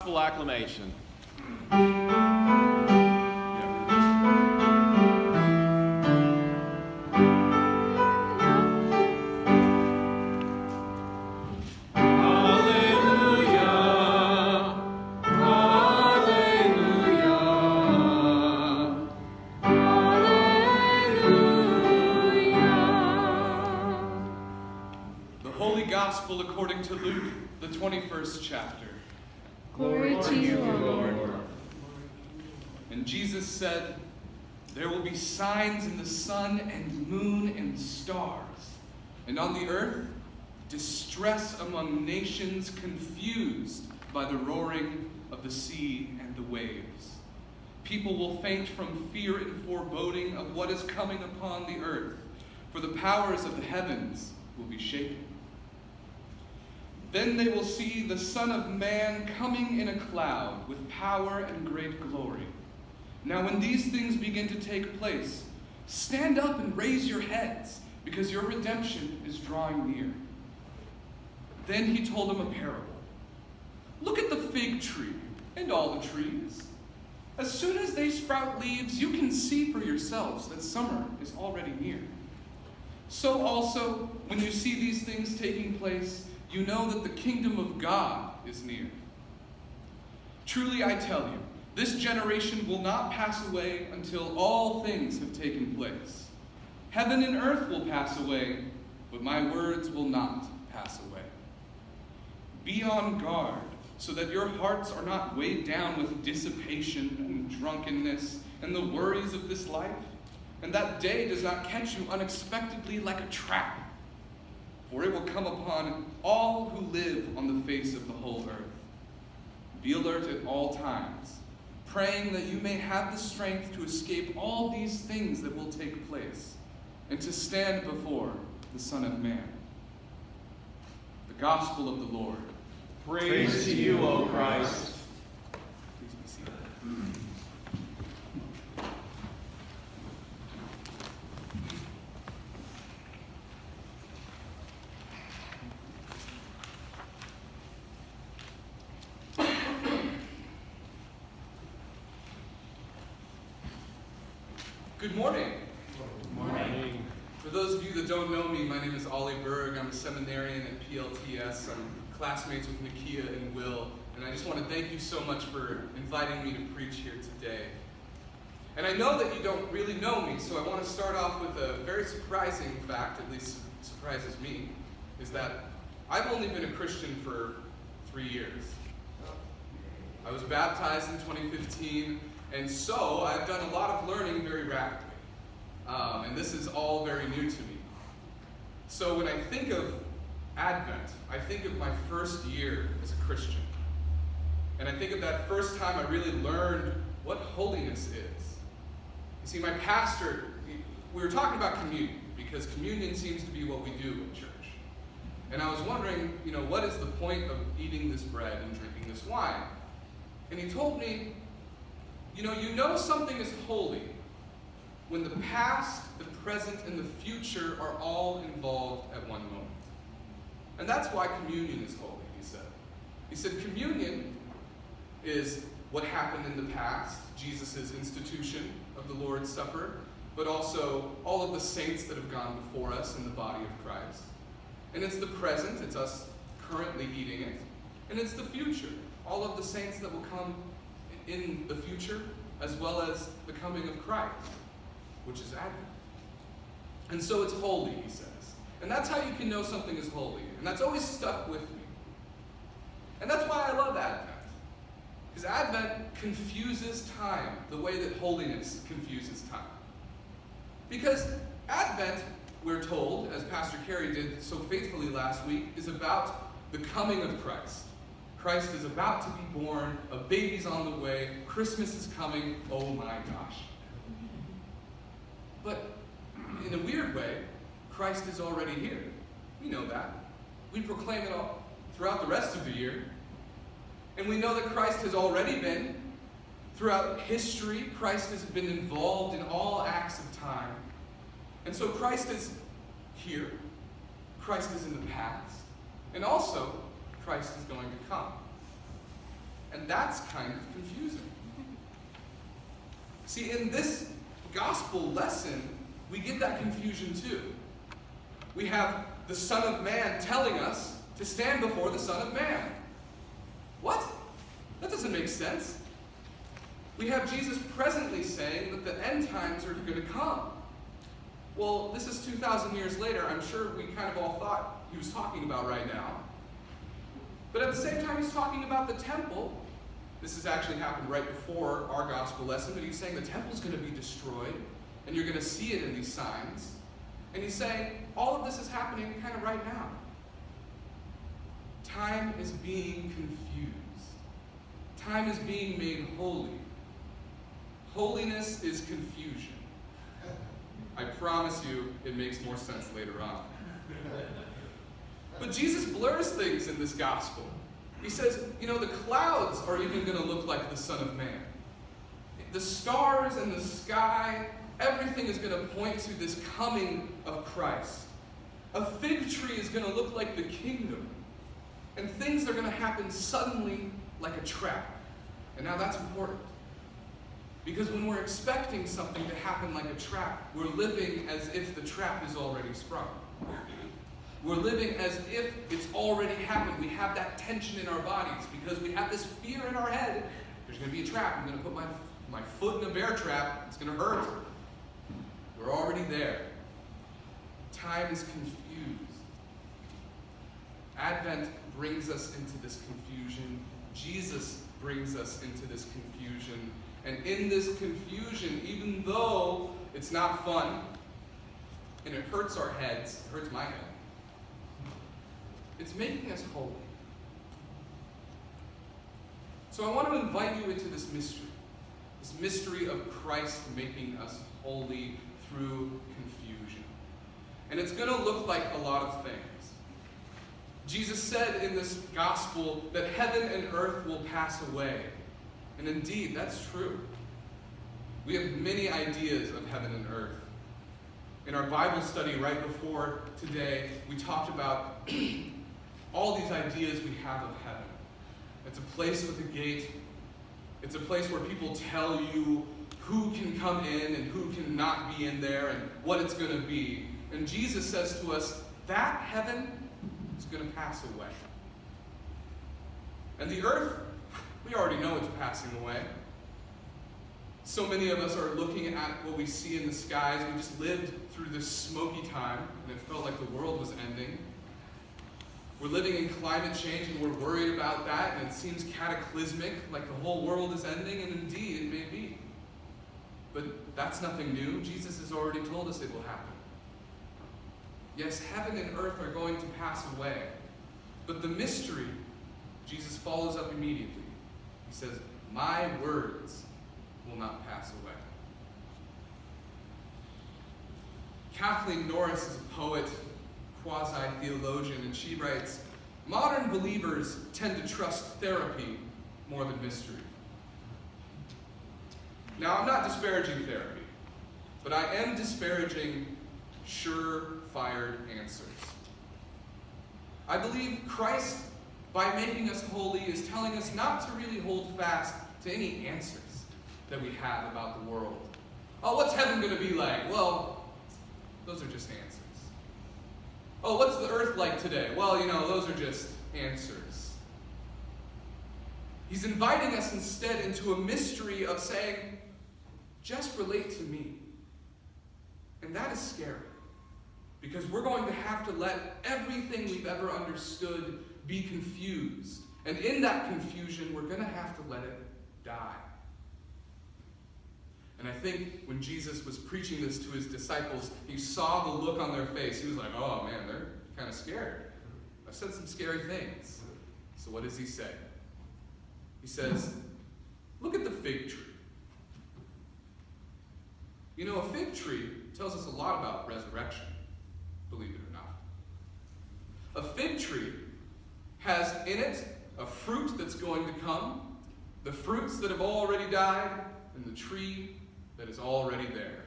gospel acclamation. Gospel according to Luke, the 21st chapter. Glory to you, O Lord. And Jesus said, "There will be signs in the sun and moon and stars, and on the earth distress among nations confused by the roaring of the sea and the waves. People will faint from fear and foreboding of what is coming upon the earth, for the powers of the heavens will be shaken. Then they will see the Son of Man coming in a cloud with power and great glory. Now when these things begin to take place, stand up and raise your heads, because your redemption is drawing near." Then he told them a parable. "Look at the fig tree and all the trees. As soon as they sprout leaves, you can see for yourselves that summer is already near. So also, when you see these things taking place, you know that the kingdom of God is near. Truly I tell you, this generation will not pass away until all things have taken place. Heaven and earth will pass away, but my words will not pass away. Be on guard, so that your hearts are not weighed down with dissipation and drunkenness and the worries of this life, and that day does not catch you unexpectedly like a trap. For it will come upon all who live on the face of the whole earth. Be alert at all times, praying that you may have the strength to escape all these things that will take place, and to stand before the Son of Man." The Gospel of the Lord. Praise to you, O Christ. Please be seated. Good morning. Good morning. For those of you that don't know me, my name is Ollie Berg. I'm a seminarian at PLTS. I'm classmates with Nakia and Will, and I just want to thank you so much for inviting me to preach here today. And I know that you don't really know me, so I want to start off with a very surprising fact, at least surprises me, is that I've only been a Christian for 3 years. I was baptized in 2015, and so I've done a lot of learning very rapidly. And this is all very new to me. So when I think of Advent, I think of my first year as a Christian. And I think of that first time I really learned what holiness is. You see, my pastor, we were talking about communion, because communion seems to be what we do in church. And I was wondering, what is the point of eating this bread and drinking this wine? And he told me, you know something is holy when the past, the present, and the future are all involved at one moment. And that's why communion is holy, he said. He said communion is what happened in the past, Jesus' institution of the Lord's Supper, but also all of the saints that have gone before us in the body of Christ. And it's the present, it's us currently eating it. And it's the future, all of the saints that will come in the future, as well as the coming of Christ, which is Advent. And so it's holy, he says. And that's how you can know something is holy. And that's always stuck with me. And that's why I love Advent. Because Advent confuses time the way that holiness confuses time. Because Advent, we're told, as Pastor Carey did so faithfully last week, is about the coming of Christ. Christ is about to be born, a baby's on the way, Christmas is coming, oh my gosh. But in a weird way, Christ is already here. We know that. We proclaim it all throughout the rest of the year. And we know that Christ has already been. Throughout history, Christ has been involved in all acts of time. And so Christ is here. Christ is in the past. And also, Christ is going to come. And that's kind of confusing. See, in this gospel lesson, we get that confusion too. We have the Son of Man telling us to stand before the Son of Man. What? That doesn't make sense. We have Jesus presently saying that the end times are going to come. Well, this is 2,000 years later. I'm sure we kind of all thought he was talking about right now. But at the same time, he's talking about the temple. This has actually happened right before our gospel lesson, but he's saying the temple's going to be destroyed, and you're going to see it in these signs. And he's saying all of this is happening kind of right now. Time is being confused. Time is being made holy. Holiness is confusion. I promise you it makes more sense later on. But Jesus blurs things in this gospel. He says, the clouds are even going to look like the Son of Man. The stars and the sky, everything is going to point to this coming of Christ. A fig tree is going to look like the kingdom. And things are going to happen suddenly like a trap. And now that's important. Because when we're expecting something to happen like a trap, we're living as if the trap is already sprung. We're living as if it's already happened. We have that tension in our bodies because we have this fear in our head. There's going to be a trap. I'm going to put my foot in a bear trap. It's going to hurt. We're already there. Time is confused. Advent brings us into this confusion. Jesus brings us into this confusion. And in this confusion, even though it's not fun, and it hurts our heads, it hurts my head, it's making us holy. So I want to invite you into this mystery of Christ making us holy through confusion. And it's going to look like a lot of things. Jesus said in this gospel that heaven and earth will pass away. And indeed, that's true. We have many ideas of heaven and earth. In our Bible study right before today, we talked about all these ideas we have of heaven. It's a place with a gate. It's a place where people tell you who can come in and who cannot be in there and what it's going to be. And Jesus says to us, that heaven is going to pass away. And the earth, we already know it's passing away. So many of us are looking at what we see in the skies. We just lived through this smoky time, and it felt like the world was ending. We're living in climate change, and we're worried about that, and it seems cataclysmic, like the whole world is ending, and indeed, it may be. But that's nothing new. Jesus has already told us it will happen. Yes, heaven and earth are going to pass away. But the mystery, Jesus follows up immediately. He says, my words will not pass away. Kathleen Norris is a poet, quasi-theologian, and she writes, modern believers tend to trust therapy more than mystery. Now, I'm not disparaging therapy, but I am disparaging sure-fired answers. I believe Christ, by making us holy, is telling us not to really hold fast to any answers that we have about the world. Oh, what's heaven going to be like? Well, those are just answers. Oh, what's the earth like today? Well, those are just answers. He's inviting us instead into a mystery of saying, just relate to me. And that is scary. Because we're going to have to let everything we've ever understood be confused. And in that confusion, we're going to have to let it die. And I think when Jesus was preaching this to his disciples, he saw the look on their face. He was like, oh man, they're kind of scared. I've said some scary things. So what does he say? He says, look at the fig tree. A fig tree tells us a lot about resurrection, believe it or not. A fig tree has in it a fruit that's going to come, the fruits that have already died, and the tree that is already there.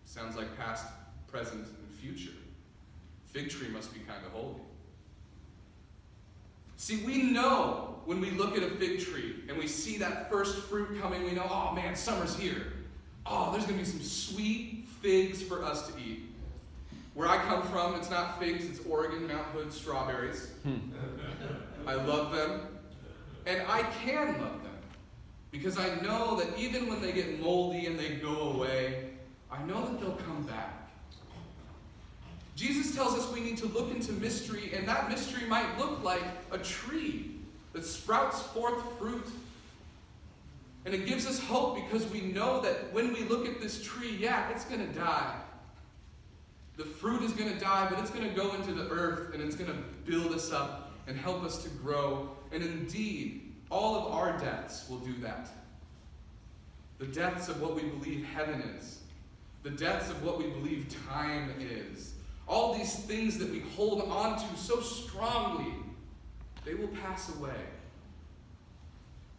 Sounds like past, present, and future. Fig tree must be kind of holy. See, we know when we look at a fig tree and we see that first fruit coming, we know, oh man, summer's here. Oh, there's going to be some sweet figs for us to eat. Where I come from, it's not figs, it's Oregon Mount Hood strawberries. I love them. And I can love them. Because I know that even when they get moldy and they go away, I know that they'll come back. Jesus tells us we need to look into mystery, and that mystery might look like a tree that sprouts forth fruit. And it gives us hope because we know that when we look at this tree, yeah, it's going to die. The fruit is going to die, but it's going to go into the earth, and it's going to build us up and help us to grow. And indeed, all of our deaths will do that. The deaths of what we believe heaven is. The deaths of what we believe time is. All these things that we hold on to so strongly, they will pass away.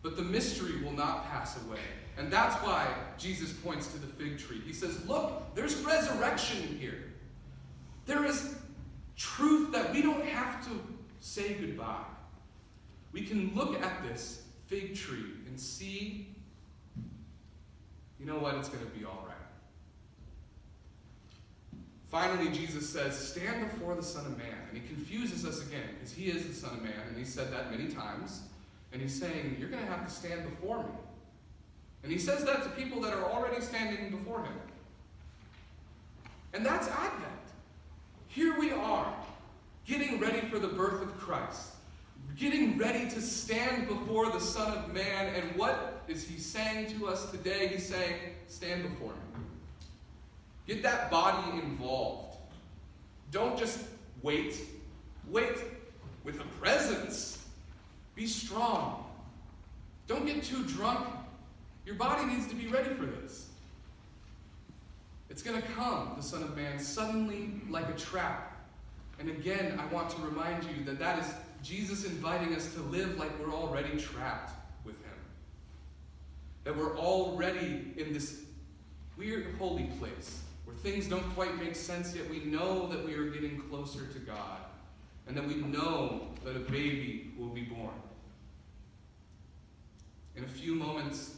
But the mystery will not pass away. And that's why Jesus points to the fig tree. He says, look, there's resurrection here. There is truth that we don't have to say goodbye. We can look at this fig tree and see, you know what, it's going to be all right. Finally, Jesus says, stand before the Son of Man. And he confuses us again, because he is the Son of Man, and he said that many times. And he's saying, you're going to have to stand before me. And he says that to people that are already standing before him. And that's Advent. Here we are, getting ready for the birth of Christ. Getting ready to stand before the Son of Man. And what is he saying to us today? He's saying, stand before me. Get that body involved. Don't just wait. Wait with a presence. Be strong. Don't get too drunk. Your body needs to be ready for this. It's going to come, the Son of Man, suddenly like a trap. And again, I want to remind you that that is Jesus inviting us to live like we're already trapped with him. That we're already in this weird holy place where things don't quite make sense, yet we know that we are getting closer to God. And that we know that a baby will be born. In a few moments,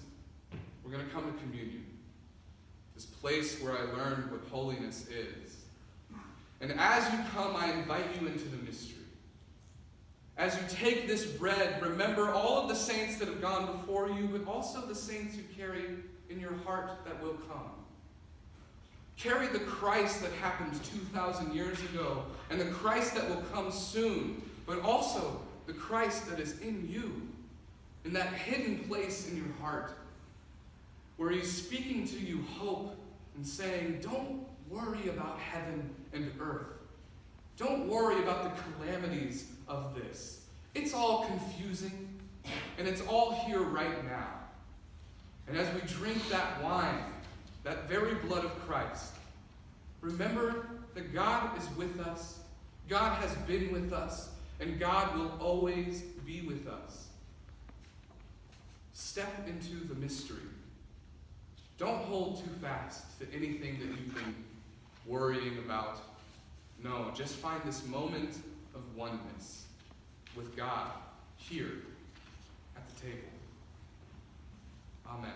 we're going to come to communion. This place where I learned what holiness is. And as you come, I invite you into the mystery. As you take this bread, remember all of the saints that have gone before you, but also the saints you carry in your heart that will come. Carry the Christ that happened 2,000 years ago, and the Christ that will come soon, but also the Christ that is in you, in that hidden place in your heart, where he's speaking to you hope and saying, don't worry about heaven and earth. Don't worry about the calamities of this. It's all confusing, and it's all here right now. And as we drink that wine, that very blood of Christ, remember that God is with us, God has been with us, and God will always be with us. Step into the mystery. Don't hold too fast to anything that you've been worrying about. No, just find this moment of oneness with God here at the table. Amen.